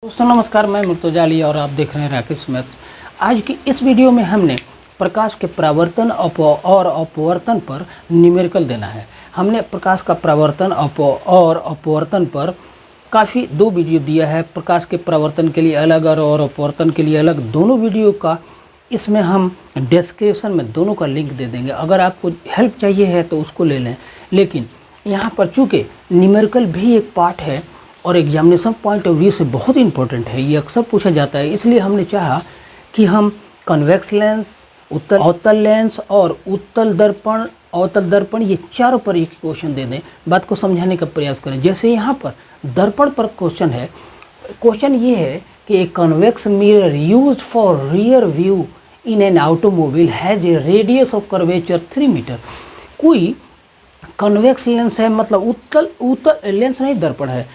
दोस्तों नमस्कार, मैं मुर्तुजा और आप देख रहे हैं राकेश मैथ्स। आज की इस वीडियो में हमने प्रकाश के परावर्तन और अपवर्तन पर न्यूमेरिकल देना है। हमने प्रकाश का परावर्तन और अपवर्तन पर काफ़ी दो वीडियो दिया है। प्रकाश के परावर्तन के लिए अलग और अपवर्तन के लिए अलग, दोनों वीडियो का इसमें हम डिस्क्रिप्शन में दोनों का लिंक दे देंगे। अगर आपको हेल्प चाहिए है तो उसको ले लें। लेकिन यहाँ पर चूँकि न्यूमेरिकल भी एक पार्ट है और एग्जामिनेशन पॉइंट ऑफ व्यू से बहुत इंपॉर्टेंट है, ये अक्सर पूछा जाता है, इसलिए हमने चाहा कि हम कन्वेक्स लेंस, अवतल लेंस और उत्तल दर्पण ये चारों पर एक क्वेश्चन दे दें। बात को समझाने का प्रयास करें। जैसे यहाँ पर दर्पण पर क्वेश्चन है। क्वेश्चन ये है कि a convex mirror used for rear view in an automobile has a radius of curvature 3 meter. कोई कन्वेक्स लेंस है, मतलब उत्तल लेंस नहीं, दर्पण है।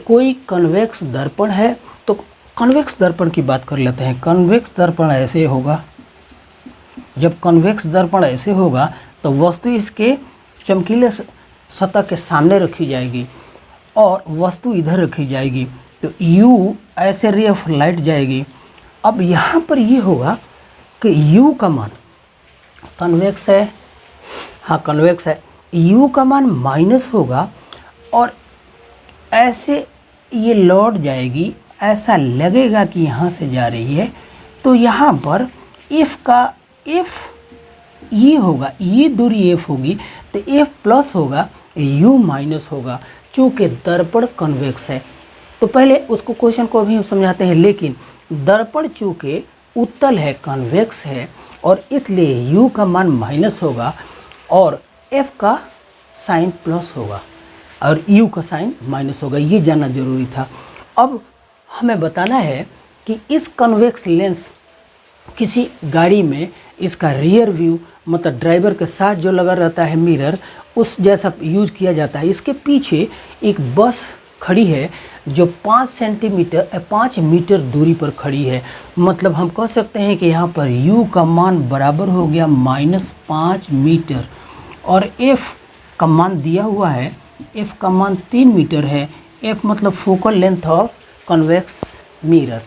कोई कन्वेक्स दर्पण है, तो कन्वेक्स दर्पण की बात कर लेते हैं। कन्वेक्स दर्पण ऐसे होगा। जब कन्वेक्स दर्पण ऐसे होगा तो वस्तु इसके चमकीले सतह के सामने रखी जाएगी और वस्तु इधर रखी जाएगी, तो U ऐसे रे ऑफ लाइट जाएगी। अब यहाँ पर ये होगा कि U का मान कन्वेक्स है, हाँ कन्वेक्स है, U का मान माइनस होगा और ऐसे ये लौट जाएगी। ऐसा लगेगा कि यहाँ से जा रही है, तो यहाँ पर F ये होगा, ये दूरी F होगी, तो F प्लस होगा, U माइनस होगा। चूँकि दर्पण कन्वेक्स है, तो पहले उसको क्वेश्चन को अभी हम समझाते हैं। लेकिन दर्पण चूँकि उत्तल है, कन्वेक्स है, और इसलिए U का मान माइनस होगा और F का साइन प्लस होगा और U का साइन माइनस होगा। ये जानना जरूरी था। अब हमें बताना है कि इस कन्वेक्स लेंस किसी गाड़ी में इसका रियर व्यू, मतलब ड्राइवर के साथ जो लगा रहता है मिरर, उस जैसा यूज़ किया जाता है। इसके पीछे एक बस खड़ी है जो 5 मीटर दूरी पर खड़ी है। मतलब हम कह सकते हैं कि यहाँ पर U का मान बराबर हो गया -5 मीटर और F का मान दिया हुआ है। F का मान 3 मीटर है। F मतलब focal length of convex mirror.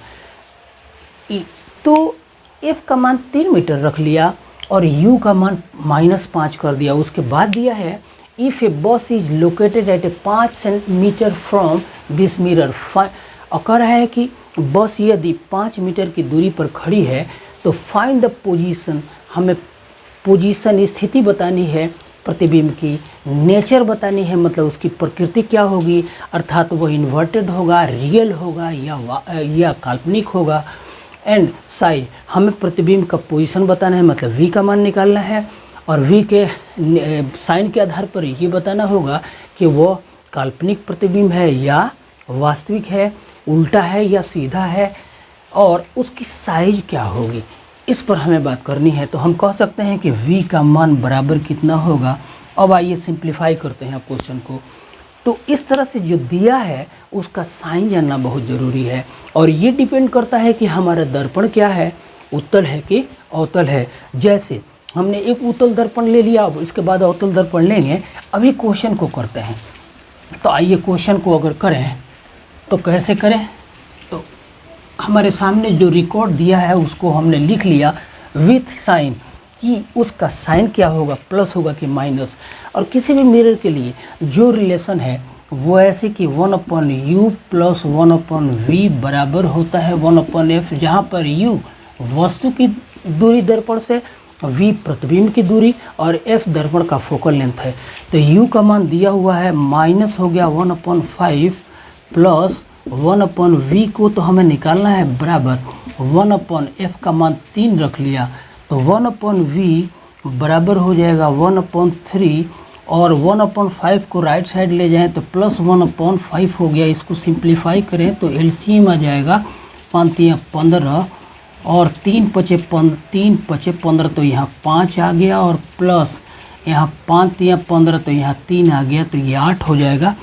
तो F का मान 3 मीटर रख लिया और U का मान -5 कर दिया। उसके बाद दिया है if a bus is located at a 5 meter from this mirror. कह रहा है कि बस यदि 5 मीटर की दूरी पर खड़ी है तो फाइंड द पोजीशन। हमें पोजीशन, स्थिति बतानी है प्रतिबिंब की, नेचर बतानी है, मतलब उसकी प्रकृति क्या होगी, अर्थात वो इन्वर्टेड होगा, रियल होगा या काल्पनिक होगा। एंड साइज, हमें प्रतिबिंब का पोजीशन बताना है, मतलब V का मान निकालना है और V के साइन के आधार पर ये बताना होगा कि वो काल्पनिक प्रतिबिंब है या वास्तविक है, उल्टा है या सीधा है, और उसकी साइज क्या होगी, इस पर हमें बात करनी है। तो हम कह सकते हैं कि V का मान बराबर कितना होगा। अब आइए सिंप्लीफाई करते हैं क्वेश्चन को। तो इस तरह से जो दिया है उसका साइन जानना बहुत ज़रूरी है और ये डिपेंड करता है कि हमारा दर्पण क्या है, उत्तल है कि अवतल है। जैसे हमने एक उत्तल दर्पण ले लिया, अब इसके बाद अवतल दर्पण लेंगे। अभी क्वेश्चन को करते हैं। तो आइए क्वेश्चन को अगर करें तो कैसे करें, तो हमारे सामने जो रिकॉर्ड दिया है उसको हमने लिख लिया विथ साइन, कि उसका साइन क्या होगा, प्लस होगा कि माइनस। और किसी भी मिरर के लिए जो रिलेशन है वो ऐसे कि 1/U प्लस 1/V बराबर होता है 1/F, जहाँ पर U वस्तु की दूरी दर्पण से, V प्रतिबिंब की दूरी और F दर्पण का फोकल लेंथ है। तो U का मान दिया हुआ है, माइनस हो गया 1/5 प्लस 1/V को तो हमें निकालना है बराबर 1/F का मान 3 रख लिया, तो 1/V बराबर हो जाएगा 1/3 और 1/5 को राइट साइड ले जाएं तो प्लस 1/5 हो गया। इसको सिंप्लीफाई करें तो एलसीएम आ जाएगा 5 × 15 और 3 × 5 = 15, तो यहाँ 5 आ गया और प्लस यहाँ 5 × 15 तो यहाँ 3 आ गया, तो ये 8 हो जाएगा।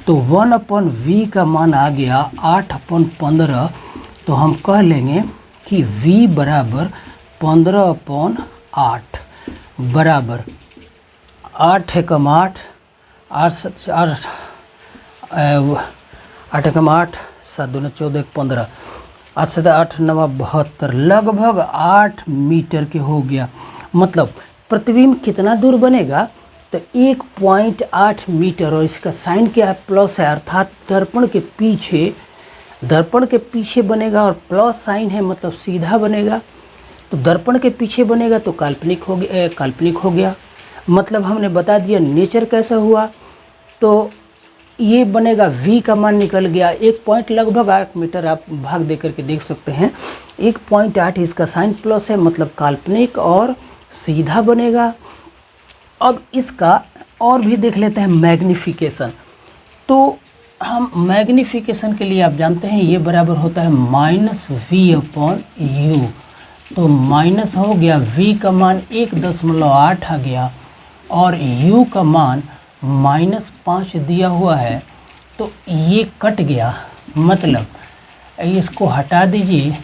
तो 1/V का मान आ गया 8/15। तो हम कह लेंगे कि V बराबर 15/8 बराबर 8 एकम 8 8 7 8 7 दूनी 14 1 15, 8 7 8 9 72, लगभग 8 मीटर के हो गया। मतलब प्रतिबिंब कितना दूर बनेगा, तो 1.8 मीटर। और इसका साइन क्या है, प्लस है, अर्थात दर्पण के पीछे बनेगा और प्लस साइन है मतलब सीधा बनेगा। तो दर्पण के पीछे बनेगा तो काल्पनिक हो गया। मतलब हमने बता दिया नेचर कैसा हुआ। तो ये बनेगा, v का मान निकल गया 1 पॉइंट लगभग 8 मीटर, आप भाग दे करके देख सकते हैं। 1.8 इसका साइन प्लस है मतलब काल्पनिक और सीधा बनेगा। अब इसका और भी देख लेते हैं मैग्निफिकेशन। तो हम मैग्निफिकेशन के लिए आप जानते हैं ये बराबर होता है -v/u। तो माइनस हो गया, v का मान 1.8 आ गया और u का मान -5 दिया हुआ है। तो ये कट गया, मतलब इसको हटा दीजिए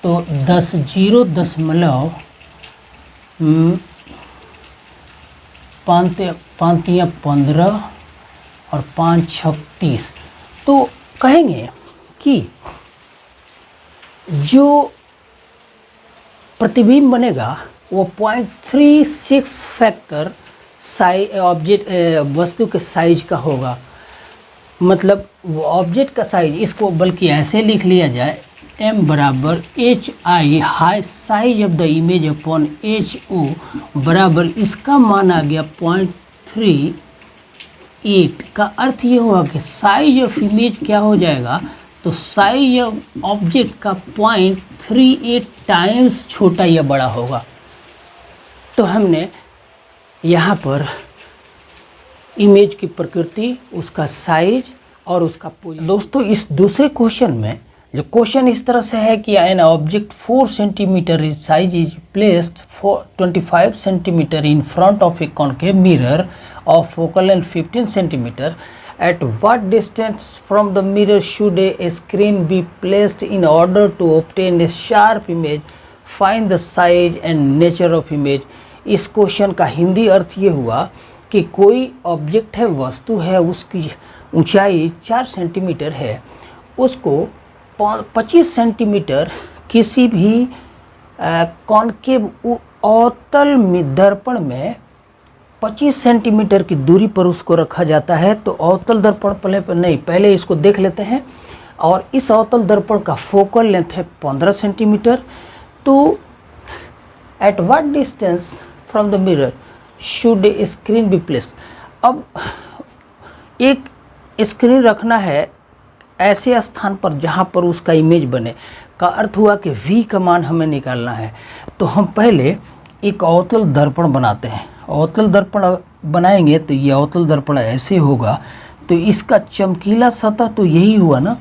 तो 0.5 और 5 36। तो कहेंगे कि जो प्रतिबिंब बनेगा वो 0.36 फैक्टर वस्तु के साइज का होगा। मतलब वो ऑब्जेक्ट का साइज, इसको बल्कि ऐसे लिख लिया जाए, m बराबर HI high size of the image upon HO बराबर, इसका मान आ गया 0.38। का अर्थ ये हुआ कि साइज ऑफ इमेज क्या हो जाएगा, तो साइज ऑफ ऑब्जेक्ट का 0.38 टाइम्स छोटा या बड़ा होगा। तो हमने यहाँ पर इमेज की प्रकृति, उसका साइज और उसका पोजीशन। दोस्तों इस दूसरे क्वेश्चन में जो क्वेश्चन इस तरह से है कि an object 4 centimetre is size is placed 25 centimetre in front of a concave mirror of focal length 15 centimetre, at what distance from the mirror should a screen be placed in order to obtain a sharp image? Find the size and nature of image. इस question का हिंदी अर्थ ये हुआ कि कोई object है, वस्तु है, उसकी ऊंचाई 4 सेंटीमीटर है, उसको 25 सेंटीमीटर किसी भी कॉन्केव अवतल दर्पण में 25 सेंटीमीटर की दूरी पर उसको रखा जाता है। तो अवतल दर्पण पहले इसको देख लेते हैं। और इस अवतल दर्पण का फोकल लेंथ है 15 सेंटीमीटर। तो at what distance from the mirror should A screen be placed. अब एक स्क्रीन रखना है ऐसे स्थान पर जहाँ पर उसका इमेज बने। का अर्थ हुआ कि v का मान हमें निकालना है। तो हम पहले एक अवतल दर्पण बनाते हैं। अवतल दर्पण बनाएंगे तो ये अवतल दर्पण ऐसे होगा। तो इसका चमकीला सतह तो यही हुआ ना,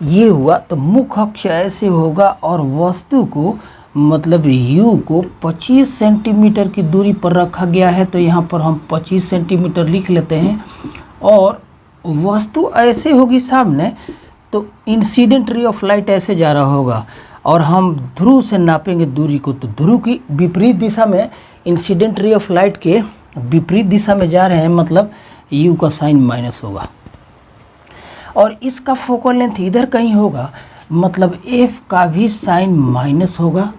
ये हुआ। तो मुख्य अक्ष ऐसे होगा और वस्तु को मतलब u को 25 सेंटीमीटर की दूरी पर रखा गया है। तो यहाँ पर हम 25 सेंटीमीटर लिख लेते हैं। और वस्तु ऐसे होगी सामने, तो इंसिडेंट रे ऑफ लाइट ऐसे जा रहा होगा और हम ध्रुव से नापेंगे दूरी को। तो ध्रुव की विपरीत दिशा में, इंसिडेंट रे ऑफ लाइट के विपरीत दिशा में जा रहे हैं, मतलब u का साइन माइनस होगा। और इसका फोकल लेंथ इधर कहीं होगा, मतलब f का भी साइन माइनस होगा।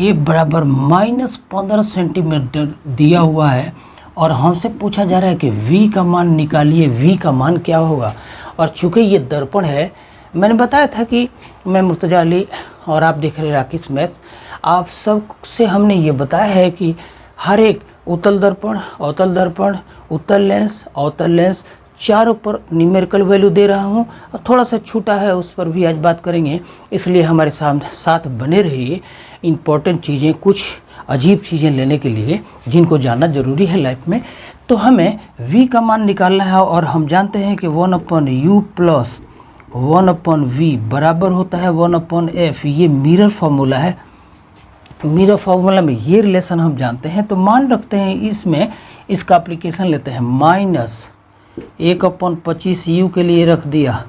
f बराबर -15 सेंटीमीटर दिया हुआ है और हमसे पूछा जा रहा है कि v का मान निकालिए, v का मान क्या होगा। और चूँकि ये दर्पण है, मैंने बताया था कि मैं मुर्तजा अली और आप देख रहे राकेश मैथ्स, आप सब से हमने ये बताया है कि हर एक उत्तल दर्पण, अवतल दर्पण, उत्तल लेंस, अवतल लेंस, चारों पर न्यूमेरिकल वैल्यू दे रहा हूँ। और थोड़ा सा छूटा है, उस पर भी आज बात करेंगे, इसलिए हमारे साथ बने रहिए। इम्पोर्टेंट चीज़ें, कुछ अजीब चीज़ें लेने के लिए जिनको जानना ज़रूरी है लाइफ में। तो हमें v का मान निकालना है और हम जानते हैं कि 1/u प्लस 1/v बराबर होता है 1/f। ये मिरर फार्मूला है। मिरर फार्मूला में ये रिलेशन हम जानते हैं। तो मान रखते हैं इसमें, इसका एप्लीकेशन लेते हैं। -1/25 u के लिए रख दिया,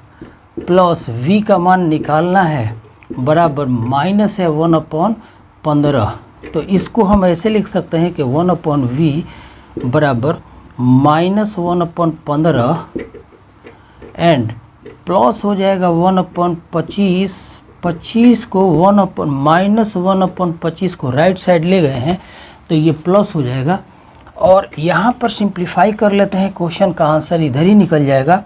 प्लस v का मान निकालना है बराबर माइनस है 1/15। तो इसको हम ऐसे लिख सकते हैं कि 1/v बराबर -1/15 एंड प्लस हो जाएगा 1/25, 25 को 1/-1/25 को राइट साइड ले गए हैं तो ये प्लस हो जाएगा। और यहाँ पर सिंप्लीफाई कर लेते हैं, क्वेश्चन का आंसर इधर ही निकल जाएगा।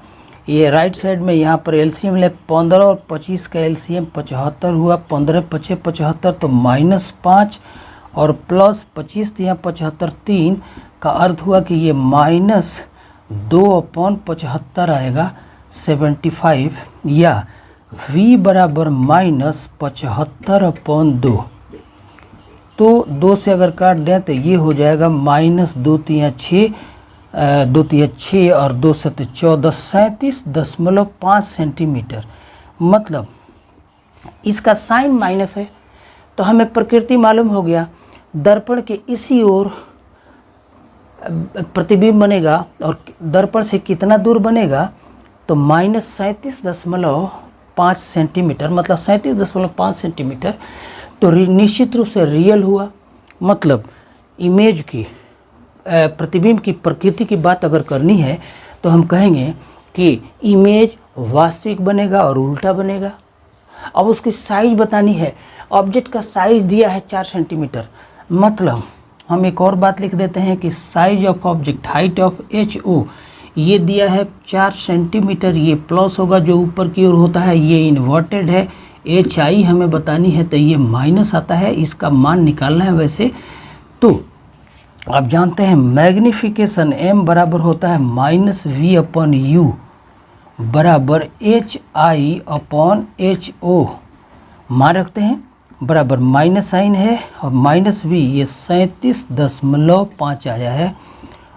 ये राइट साइड में यहाँ पर एलसीएम ले, 15 और 25 का एलसीएम 75 हुआ, 15 × 5 = 75 तो -5 और प्लस 25 × 75 3 का अर्थ हुआ कि ये -2/75 आएगा 75, या v बराबर -75/2। तो 2 से अगर काट दें तो ये हो जाएगा -2 × 6, 2 × 6 और 2 × 7 = 14, 37.5 सेंटीमीटर। मतलब इसका साइन माइनस है तो हमें प्रकृति मालूम हो गया। दर्पण के इसी ओर प्रतिबिंब बनेगा और दर्पण से कितना दूर बनेगा तो -37.5 सेंटीमीटर, मतलब 37.5 सेंटीमीटर। तो निश्चित रूप से रियल हुआ। मतलब इमेज की प्रतिबिंब की प्रकृति की बात अगर करनी है तो हम कहेंगे कि इमेज वास्तविक बनेगा और उल्टा बनेगा। अब उसकी साइज बतानी है। ऑब्जेक्ट का साइज दिया है 4 सेंटीमीटर, मतलब हम एक और बात लिख देते हैं कि size of object, height of HO ये दिया है 4 सेंटीमीटर। ये प्लस होगा, जो ऊपर की ओर होता है ये इन्वर्टेड है। HI हमें बतानी है तो ये माइनस आता है, इसका मान निकालना है। वैसे तो आप जानते हैं मैग्निफिकेशन m बराबर होता है -v/u बराबर HI/HO। मान रखते हैं बराबर माइनस साइन है और -v, ये 37.5 आया है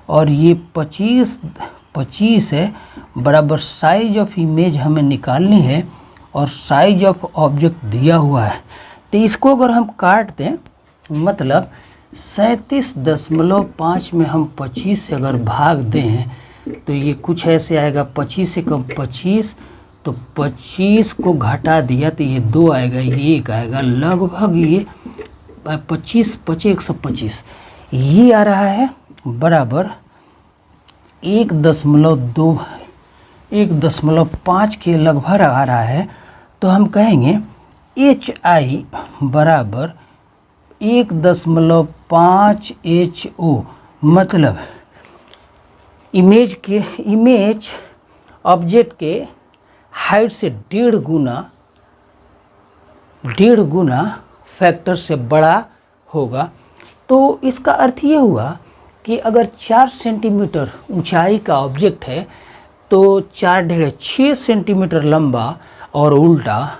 और ये 25 है बराबर साइज ऑफ इमेज हमें निकालनी है और साइज ऑफ ऑब्जेक्ट दिया हुआ है। तो इसको अगर हम काट दें, मतलब 37.5 में हम 25 से अगर भाग दें तो ये कुछ ऐसे आएगा, 25 से कम 25, तो 25 को घटा दिया तो ये 2 आएगा, ये 1 आएगा, लगभग ये 25 × 125 ये आ रहा है बराबर 1.5 के लगभग आ रहा है। तो हम कहेंगे HI बराबर 1.5 HO, मतलब इमेज ऑब्जेक्ट के हाइट से 1.5 गुना फैक्टर से बड़ा होगा। तो इसका अर्थ ये हुआ कि अगर 4 सेंटीमीटर ऊंचाई का ऑब्जेक्ट है तो 4.5 सेंटीमीटर लंबा और उल्टा,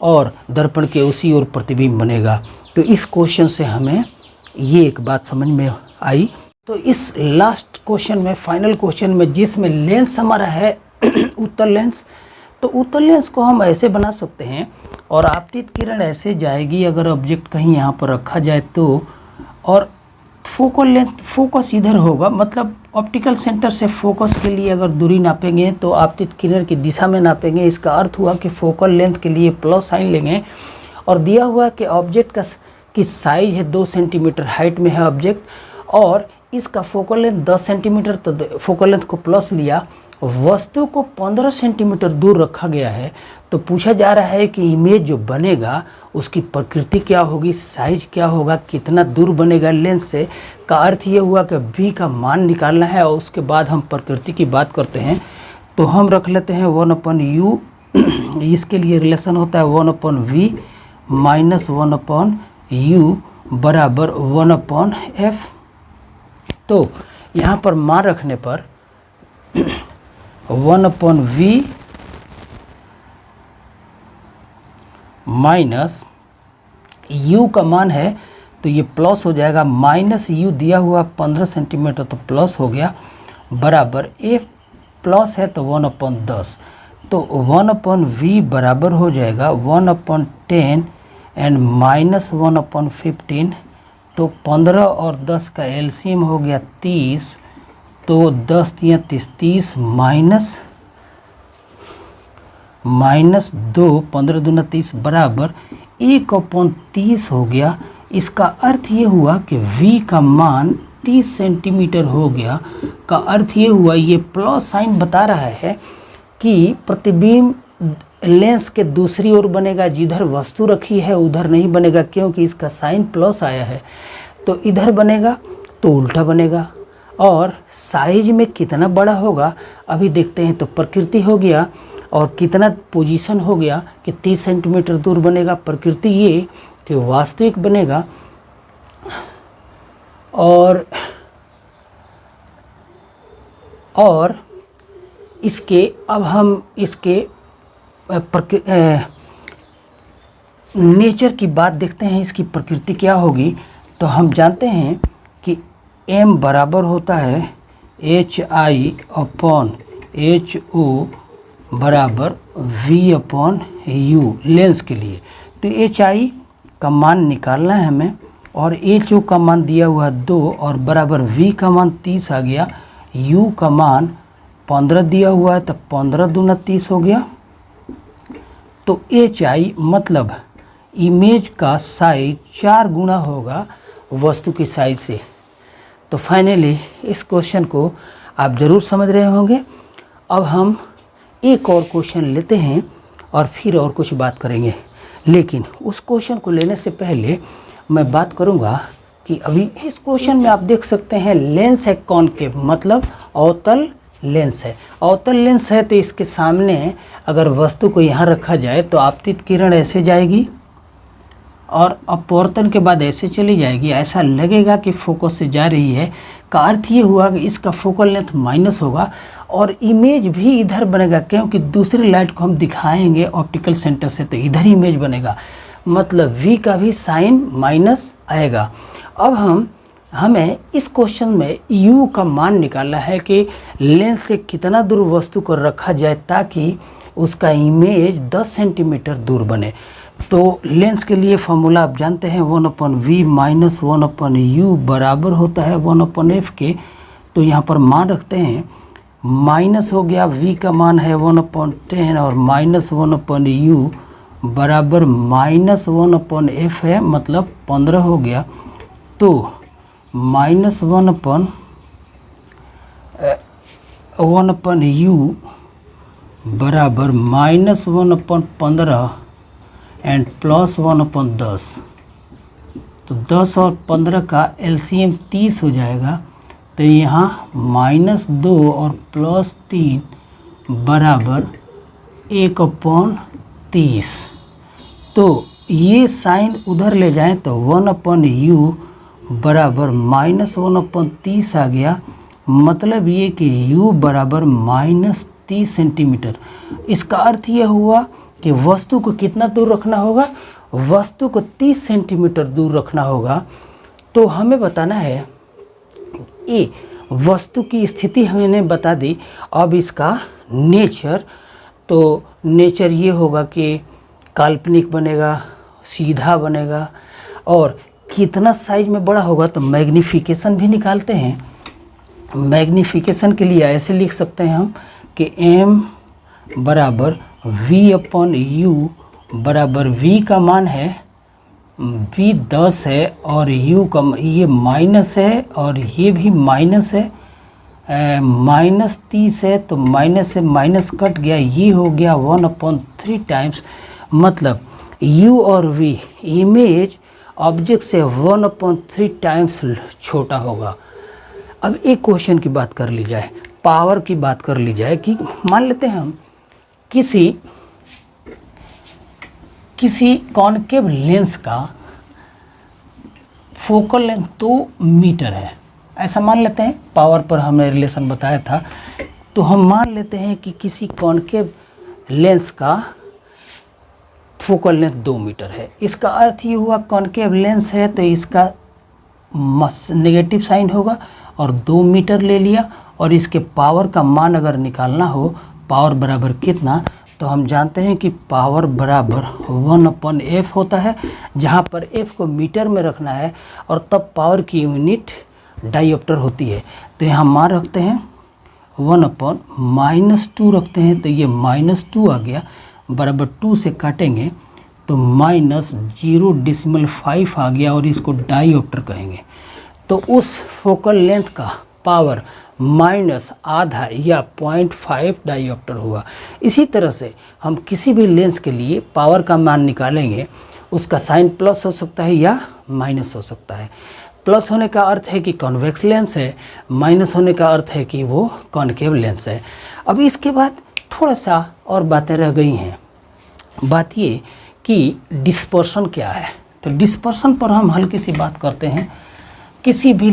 और दर्पण के उसी ओर प्रतिबिंब बनेगा। तो इस क्वेश्चन से हमें ये एक बात समझ में आई। तो इस लास्ट क्वेश्चन में, फाइनल क्वेश्चन में, जिसमें लेंस हमारा है उत्तल लेंस, तो उत्तल लेंस को हम ऐसे बना सकते हैं और आपतित किरण ऐसे जाएगी अगर ऑब्जेक्ट कहीं यहाँ पर रखा जाए तो, और फोकल लेंथ, फोकस इधर होगा, मतलब ऑप्टिकल सेंटर से फोकस के लिए अगर दूरी नापेंगे तो आपतित किरण की दिशा में नापेंगे। इसका अर्थ हुआ कि फोकल लेंथ के लिए प्लस साइन लेंगे और दिया हुआ कि ऑब्जेक्ट की साइज है 2 सेंटीमीटर हाइट में है ऑब्जेक्ट और इसका फोकल लेंथ 10 सेंटीमीटर, तो फोकल लेंथ को प्लस लिया। वस्तु को 15 सेंटीमीटर दूर रखा गया है तो पूछा जा रहा है कि इमेज जो बनेगा उसकी प्रकृति क्या होगी, साइज क्या होगा, कितना दूर बनेगा लेंस से। का अर्थ ये हुआ कि v का मान निकालना है और उसके बाद हम प्रकृति की बात करते हैं। तो हम रख लेते हैं 1/u, इसके लिए रिलेशन होता है 1/v माइनस 1/u बराबर 1/f। तो यहाँ पर मान रखने पर 1/v माइनस u का मान है तो ये प्लस हो जाएगा, माइनस u दिया हुआ 15 सेंटीमीटर तो प्लस हो गया, बराबर f प्लस है तो 1/10। तो 1/v बराबर हो जाएगा 1/10 एंड माइनस 1/15। तो 15 और 10 का एलसीएम हो गया 30, तो 10 × 30 माइनस 2, 15 दूना 30 बराबर 1/30 हो गया। इसका अर्थ ये हुआ कि v का मान 30 सेंटीमीटर हो गया। का अर्थ ये हुआ, ये प्लस साइन बता रहा है कि प्रतिबिंब लेंस के दूसरी ओर बनेगा, जिधर वस्तु रखी है उधर नहीं बनेगा, क्योंकि इसका साइन प्लस आया है। तो इधर बनेगा तो उल्टा बनेगा। और साइज में कितना बड़ा होगा अभी देखते हैं। तो प्रकृति हो गया और कितना पोजीशन हो गया कि 30 सेंटीमीटर दूर बनेगा प्रकृति, ये कि वास्तविक बनेगा। और इसके अब हम इसके नेचर की बात देखते हैं, इसकी प्रकृति क्या होगी। तो हम जानते हैं कि m बराबर होता है HI/HO बराबर V/U लेंस के लिए। तो HI का मान निकालना है हमें और HO का मान दिया हुआ 2 और बराबर V का मान 30 आ गया, U का मान 15 दिया हुआ है, तो 15 दूना 30 हो गया। तो HI मतलब इमेज का साइज 4 गुना होगा वस्तु की साइज से। तो फाइनली इस क्वेश्चन को आप ज़रूर समझ रहे होंगे। अब हम एक और क्वेश्चन लेते हैं और फिर और कुछ बात करेंगे। लेकिन उस क्वेश्चन को लेने से पहले मैं बात करूंगा कि अभी इस क्वेश्चन में आप देख सकते हैं लेंस है कॉनकेव, मतलब अवतल लेंस है। अवतल लेंस है तो इसके सामने अगर वस्तु को यहाँ रखा जाए तो आपतित किरण ऐसे जाएगी और अपवर्तन के बाद ऐसे चली जाएगी। ऐसा लगेगा कि फोकस से जा रही है, का अर्थ ये हुआ कि इसका फोकल लेंथ माइनस होगा और इमेज भी इधर बनेगा, क्योंकि दूसरी लाइट को हम दिखाएंगे ऑप्टिकल सेंटर से, तो इधर ही इमेज बनेगा, मतलब V का भी साइन माइनस आएगा। अब हमें इस क्वेश्चन में U का मान निकालना है कि लेंस से कितना दूर वस्तु को रखा जाए ताकि उसका इमेज 10 सेंटीमीटर दूर बने। तो लेंस के लिए फॉर्मूला आप जानते हैं 1/V माइनस 1/U बराबर होता है 1/F के। तो यहाँ पर मान रखते हैं, माइनस हो गया, V का मान है 1/10 और माइनस 1/U बराबर माइनस 1/F है, मतलब 15 हो गया। तो माइनस 1/U बराबर माइनस 1/15 एंड प्लस 1/10। तो 10 और 15 का LCM 30 हो जाएगा। तो यहाँ -2 और +3 बराबर 1/30। तो ये साइन उधर ले जाएं तो 1/U बराबर -1/30 आ गया। मतलब ये कि U बराबर -30 सेंटीमीटर। इसका अर्थ यह हुआ कि वस्तु को कितना दूर रखना होगा, वस्तु को 30 सेंटीमीटर दूर रखना होगा। तो हमें बताना है ये वस्तु की स्थिति हमने बता दी। अब इसका नेचर, तो नेचर ये होगा कि काल्पनिक बनेगा, सीधा बनेगा, और कितना साइज में बड़ा होगा तो मैग्नीफिकेशन भी निकालते हैं। मैग्नीफिकेशन के लिए ऐसे लिख सकते हैं हम कि M बराबर V/U बराबर V का मान है V 10 है और U का ये माइनस है और ये भी माइनस है, -30 है, तो माइनस से माइनस कट गया, ये हो गया 1/3 टाइम्स। मतलब U और V इमेज ऑब्जेक्ट से 1/3 टाइम्स छोटा होगा। अब एक क्वेश्चन की बात कर ली जाए, पावर की बात कर ली जाए कि मान लेते हैं हम किसी कॉनकेव लेंस का फोकल लेंथ 2 मीटर है, ऐसा मान लेते हैं। पावर पर हमने रिलेशन बताया था। तो हम मान लेते हैं कि किसी कॉनकेव लेंस का फोकल लेंथ 2 मीटर है। इसका अर्थ ये हुआ कॉनकेव लेंस है तो इसका नेगेटिव साइन होगा और 2 मीटर ले लिया। और इसके पावर का मान अगर निकालना हो, पावर बराबर कितना, तो हम जानते हैं कि पावर बराबर 1/F होता है, जहाँ पर F को मीटर में रखना है और तब पावर की यूनिट डायोप्टर होती है। तो यहाँ मान रखते हैं 1/-2 रखते हैं, तो ये -2 आ गया, बराबर 2 से काटेंगे तो -0.5 आ गया और इसको डायोप्टर कहेंगे। तो उस फोकल लेंथ का पावर माइनस आधा या 0.5 डायोप्टर हुआ। इसी तरह से हम किसी भी लेंस के लिए पावर का मान निकालेंगे, उसका साइन प्लस हो सकता है या माइनस हो सकता है। प्लस होने का अर्थ है कि कॉन्वेक्स लेंस है, माइनस होने का अर्थ है कि वो कॉनकेव लेंस है। अब इसके बाद थोड़ा सा और बातें रह गई हैं। बात ये कि डिस्पर्शन क्या है। तो डिस्पर्शन पर हम हल्की सी बात करते हैं। किसी भी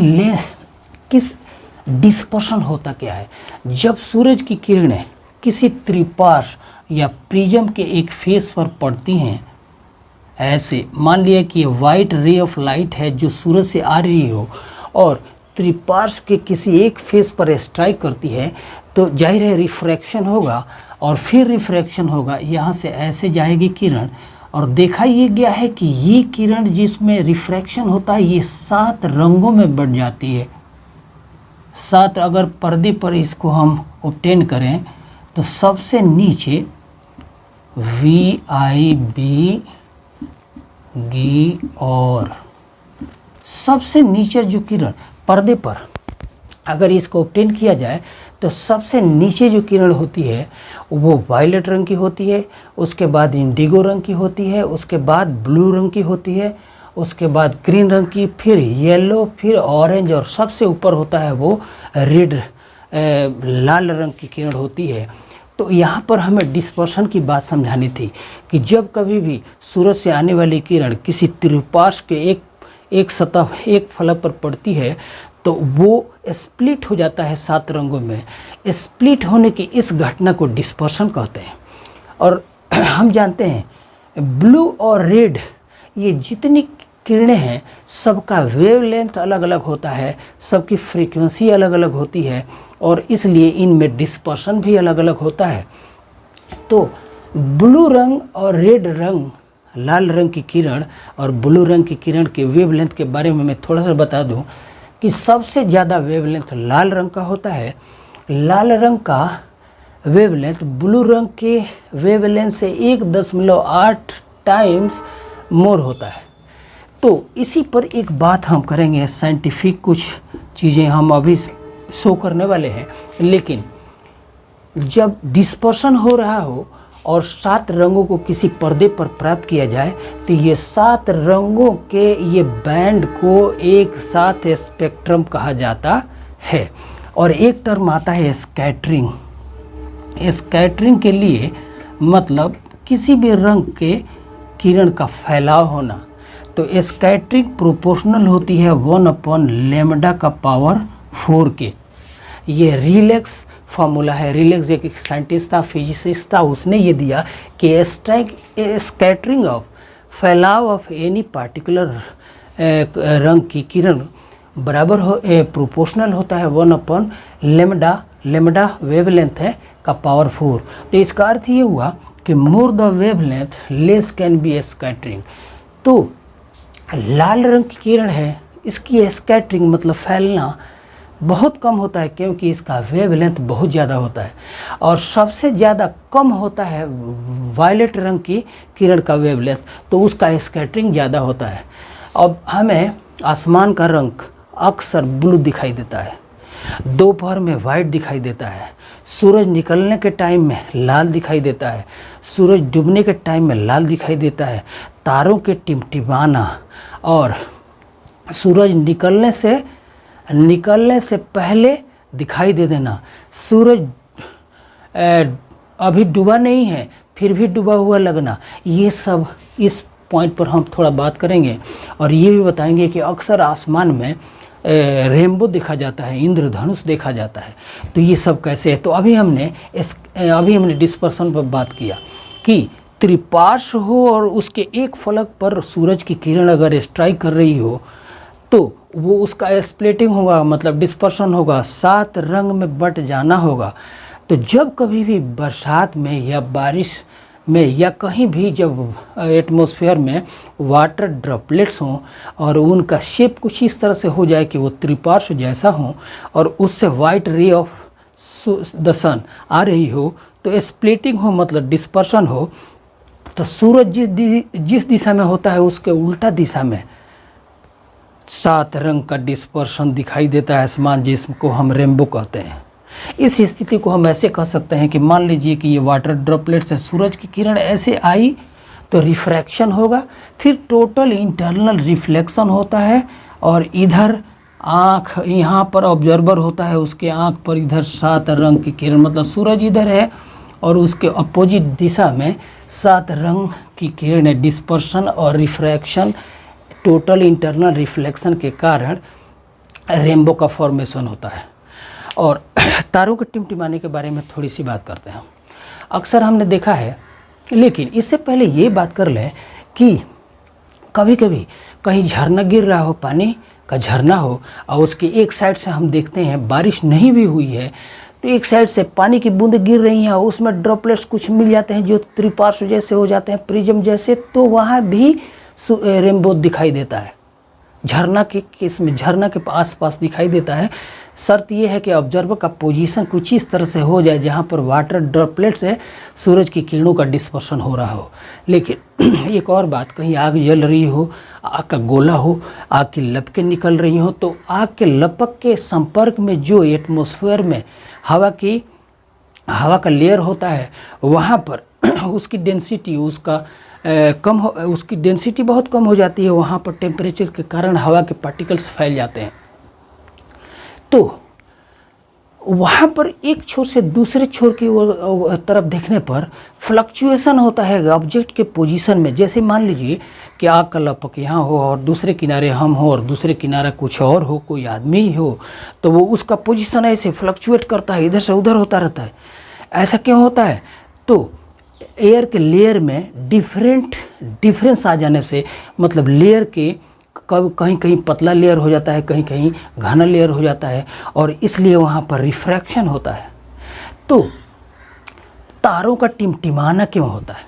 डिस्पर्शन होता क्या है? जब सूरज की किरणें किसी त्रिपार्श्व या प्रिज्म के एक फेस पर पड़ती हैं, ऐसे मान लिया कि वाइट रे ऑफ लाइट है जो सूरज से आ रही हो और त्रिपार्श्व के किसी एक फेस पर स्ट्राइक करती है, तो जाहिर है रिफ्रैक्शन होगा और फिर रिफ्रैक्शन होगा, यहाँ से ऐसे जाएगी किरण। और देखा ये गया है कि ये किरण जिसमें रिफ्रैक्शन होता है ये 7 रंगों में बढ़ जाती है। 7 अगर पर्दे पर इसको हम ऑब्टेन करें तो सबसे नीचे VIB गी और सबसे नीचे जो किरण पर्दे पर अगर इसको ऑब्टेन किया जाए तो सबसे नीचे जो किरण होती है वो वायलेट रंग की होती है, उसके बाद इंडिगो रंग की होती है, उसके बाद ब्लू रंग की होती है, उसके बाद ग्रीन रंग की, फिर येलो, फिर ऑरेंज और सबसे ऊपर होता है वो रेड लाल रंग की किरण होती है। तो यहाँ पर हमें डिस्पर्शन की बात समझानी थी कि जब कभी भी सूरज से आने वाली किरण किसी त्रिपार्श्व के एक सतह एक फलक पर पड़ती है तो वो स्प्लिट हो जाता है 7 रंगों में। स्प्लिट होने की इस घटना को डिस्पर्शन कहते हैं। और हम जानते हैं ब्लू और रेड ये जितनी किरणें हैं सबका वेवलेंथ अलग अलग होता है, सबकी फ्रीक्वेंसी अलग अलग होती है और इसलिए इनमें डिस्पर्शन भी अलग अलग होता है। तो ब्लू रंग और रेड रंग, लाल रंग की किरण और ब्लू रंग की किरण के वेवलेंथ के बारे में मैं थोड़ा सा बता दूं कि सबसे ज़्यादा वेवलेंथ लाल रंग का होता है। लाल रंग का वेवलेंथ ब्लू रंग के वेवलेंथ से 1.8 टाइम्स मोर होता है। तो इसी पर एक बात हम करेंगे, साइंटिफिक कुछ चीज़ें हम अभी शो करने वाले हैं। लेकिन जब डिस्पर्शन हो रहा हो और 7 रंगों को किसी पर्दे पर प्राप्त किया जाए तो ये 7 रंगों के ये बैंड को एक साथ स्पेक्ट्रम कहा जाता है। और एक टर्म आता है स्कैटरिंग। स्कैटरिंग के लिए मतलब किसी भी रंग के किरण का फैलाव होना। तो स्कैटरिंग प्रोपोर्शनल होती है 1/λ का पावर 4 के। ये रिलैक्स फार्मूला है। रिलैक्स एक साइंटिस्ट था, फिजिसिस्ट था, उसने ये दिया कि स्कैटरिंग ऑफ फैलाव ऑफ एनी पार्टिकुलर रंग की किरण बराबर हो प्रोपोर्शनल होता है 1/λ। लैम्डा वेवलेंथ है का पावर 4। तो इसका अर्थ ये हुआ कि more the wavelength less can be scattering. तो लाल रंग की किरण है, इसकी स्कैटरिंग मतलब फैलना बहुत कम होता है क्योंकि इसका वेवलेंथ बहुत ज़्यादा होता है। और सबसे ज़्यादा कम होता है वायलेट रंग की किरण का वेवलेंथ, तो उसका स्कैटरिंग ज़्यादा होता है। अब हमें आसमान का रंग अक्सर ब्लू दिखाई देता है, दोपहर में वाइट दिखाई देता है, सूरज निकलने के टाइम में लाल दिखाई देता है, सूरज डूबने के टाइम में लाल दिखाई देता है, तारों के टिमटिमाना और सूरज निकलने से पहले दिखाई दे देना, सूरज अभी डूबा नहीं है फिर भी डूबा हुआ लगना, ये सब इस पॉइंट पर हम थोड़ा बात करेंगे। और ये भी बताएंगे कि अक्सर आसमान में रेनबो देखा जाता है, इंद्रधनुष देखा जाता है, तो ये सब कैसे है। तो अभी हमने डिस्पर्शन पर बात किया कि त्रिपार्श्व हो और उसके एक फलक पर सूरज की किरण अगर स्ट्राइक कर रही हो तो वो उसका स्प्लिटिंग होगा, मतलब डिस्पर्शन होगा, 7 रंग में बट जाना होगा। तो जब कभी भी बरसात में या बारिश में या कहीं भी जब एटमॉस्फेयर में वाटर ड्रॉपलेट्स हों और उनका शेप कुछ इस तरह से हो जाए कि वो त्रिपार्श्व जैसा हो और उससे वाइट रे ऑफ द सन आ रही हो तो स्प्लिटिंग हो मतलब डिस्पर्शन हो, तो सूरज जिस दिशा में होता है उसके उल्टा दिशा में सात रंग का डिस्पर्शन दिखाई देता है आसमान, जिसको हम रेनबो कहते हैं। इस स्थिति को हम ऐसे कह सकते हैं कि मान लीजिए कि ये वाटर ड्रॉपलेट्स है, सूरज की किरण ऐसे आई तो रिफ्रैक्शन होगा, फिर टोटल इंटरनल रिफ्लेक्शन होता है, और इधर आँख यहाँ पर ऑब्जर्वर होता है, उसके आँख पर इधर सात रंग की किरण, मतलब सूरज इधर है और उसके अपोजिट दिशा में सात रंग की किरणें डिस्पर्शन और रिफ्रैक्शन, टोटल इंटरनल रिफ्लेक्शन के कारण रेनबो का फॉर्मेशन होता है। और तारों के टिमटिमाने के बारे में थोड़ी सी बात करते हैं। अक्सर हमने देखा है, लेकिन इससे पहले ये बात कर लें कि कभी कभी कहीं झरना गिर रहा हो, पानी का झरना हो, और उसके एक साइड से हम देखते हैं बारिश नहीं भी हुई है तो एक साइड से पानी की बूंदें गिर रही हैं, उसमें ड्रॉपलेट्स कुछ मिल जाते हैं जो त्रिपार्श्व जैसे हो जाते हैं, प्रिज्म जैसे, तो वहाँ भी रेनबो दिखाई देता है। झरना के केस में झरना के आसपास दिखाई देता है। शर्त यह है कि ऑब्जर्वर का पोजीशन कुछ इस तरह से हो जाए जहाँ पर वाटर ड्रॉपलेट से सूरज की किरणों का डिस्पर्शन हो रहा हो। लेकिन एक और बात, कहीं आग जल रही हो, आग का गोला हो, आग की लपकें निकल रही हो, तो आग के लपक के संपर्क में जो एटमॉस्फेयर में हवा का लेयर होता है, वहाँ पर उसकी डेंसिटी उसकी डेंसिटी बहुत कम हो जाती है। वहाँ पर टेम्परेचर के कारण हवा के पार्टिकल्स फैल जाते हैं, तो वहाँ पर एक छोर से दूसरे छोर की तरफ देखने पर फ्लक्चुएशन होता है ऑब्जेक्ट के पोजीशन में। जैसे मान लीजिए कि आग का लपक यहाँ हो और दूसरे किनारे हम हो और दूसरे किनारे कुछ और हो, कोई आदमी ही हो, तो वो उसका पोजीशन ऐसे फ्लक्चुएट करता है, इधर से उधर होता रहता है। ऐसा क्यों होता है? तो एयर के लेयर में डिफरेंस आ जाने से, मतलब लेयर के कहीं कहीं पतला लेयर हो जाता है, कहीं कहीं घना लेयर हो जाता है, और इसलिए वहाँ पर रिफ्रैक्शन होता है। तो तारों का टिमटिमाना क्यों होता है?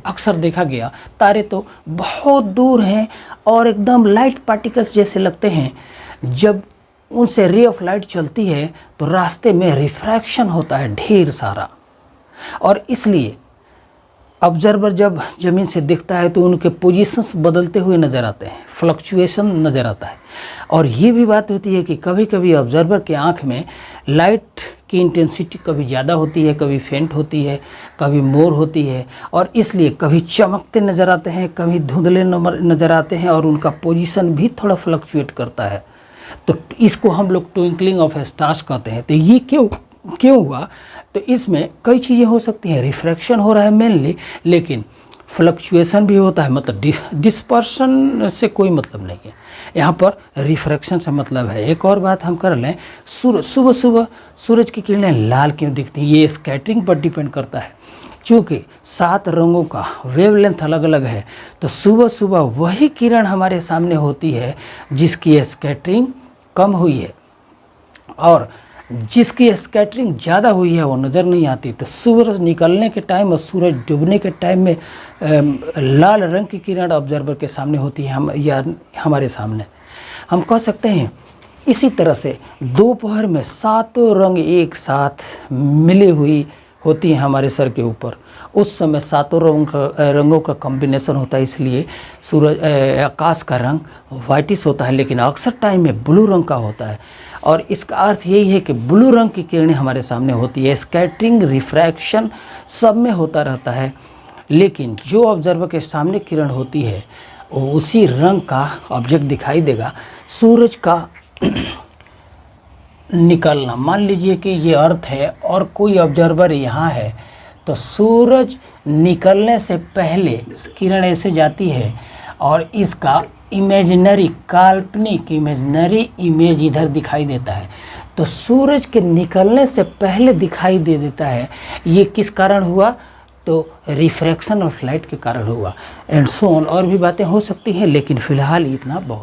अक्सर देखा गया तारे तो बहुत दूर हैं और एकदम लाइट पार्टिकल्स जैसे लगते हैं, जब उनसे रे ऑफ लाइट चलती है तो रास्ते में रिफ्रैक्शन होता है ढेर सारा, और इसलिए ऑब्जर्वर जब ज़मीन से दिखता है तो उनके पोजीशंस बदलते हुए नज़र आते हैं, फ्लक्चुएशन नज़र आता है। और ये भी बात होती है कि कभी कभी ऑब्जर्वर के आँख में लाइट की इंटेंसिटी कभी ज़्यादा होती है, कभी फेंट होती है, कभी मोर होती है, और इसलिए कभी चमकते नज़र आते हैं, कभी धुंधले नज़र आते हैं, और उनका पोजीशन भी थोड़ा फ्लक्चुएट करता है। तो इसको हम लोग ट्विंकलिंग ऑफ स्टार्स कहते हैं। तो ये क्यों हुआ? तो इसमें कई चीज़ें हो सकती हैं। रिफ्रैक्शन हो रहा है मेनली, लेकिन फ्लक्चुएशन भी होता है, मतलब डिस्पर्शन से कोई मतलब नहीं है, यहाँ पर रिफ्रैक्शन से मतलब है। एक और बात हम कर लें, सुबह सुबह सूरज की किरणें लाल क्यों दिखती हैं? ये स्कैटरिंग पर डिपेंड करता है। चूँकि 7 रंगों का वेवलेंथ अलग अलग है, तो सुबह सुबह वही किरण हमारे सामने होती है जिसकी स्कैटरिंग कम हुई है, और जिसकी स्कैटरिंग ज़्यादा हुई है वो नज़र नहीं आती। तो सूरज निकलने के टाइम और सूरज डूबने के टाइम में लाल रंग की किरण ऑब्जर्वर के सामने होती है, या हमारे सामने। हम कह सकते हैं इसी तरह से दोपहर में 7 रंग एक साथ मिली हुई होती हैं हमारे सर के ऊपर। उस समय 7 रंगों का कॉम्बिनेशन होता है, इसलिए आकाश का रंग वाइटिश होता है, लेकिन अक्सर टाइम में ब्लू रंग का होता है। और इसका अर्थ यही है कि ब्लू रंग की किरणें हमारे सामने होती है। स्कैटरिंग, रिफ्रैक्शन सब में होता रहता है, लेकिन जो ऑब्जर्वर के सामने किरण होती है वो उसी रंग का ऑब्जेक्ट दिखाई देगा। सूरज का निकलना, मान लीजिए कि ये अर्थ है और कोई ऑब्जर्वर यहाँ है, तो सूरज निकलने से पहले किरण ऐसे जाती है और इसका काल्पनिक इमेजिनरी इमेज इधर दिखाई देता है। तो सूरज के निकलने से पहले दिखाई दे देता है। ये किस कारण हुआ? तो रिफ्रैक्शन ऑफ लाइट के कारण हुआ। एंड सो ऑन, और भी बातें हो सकती हैं, लेकिन फ़िलहाल इतना बहुत।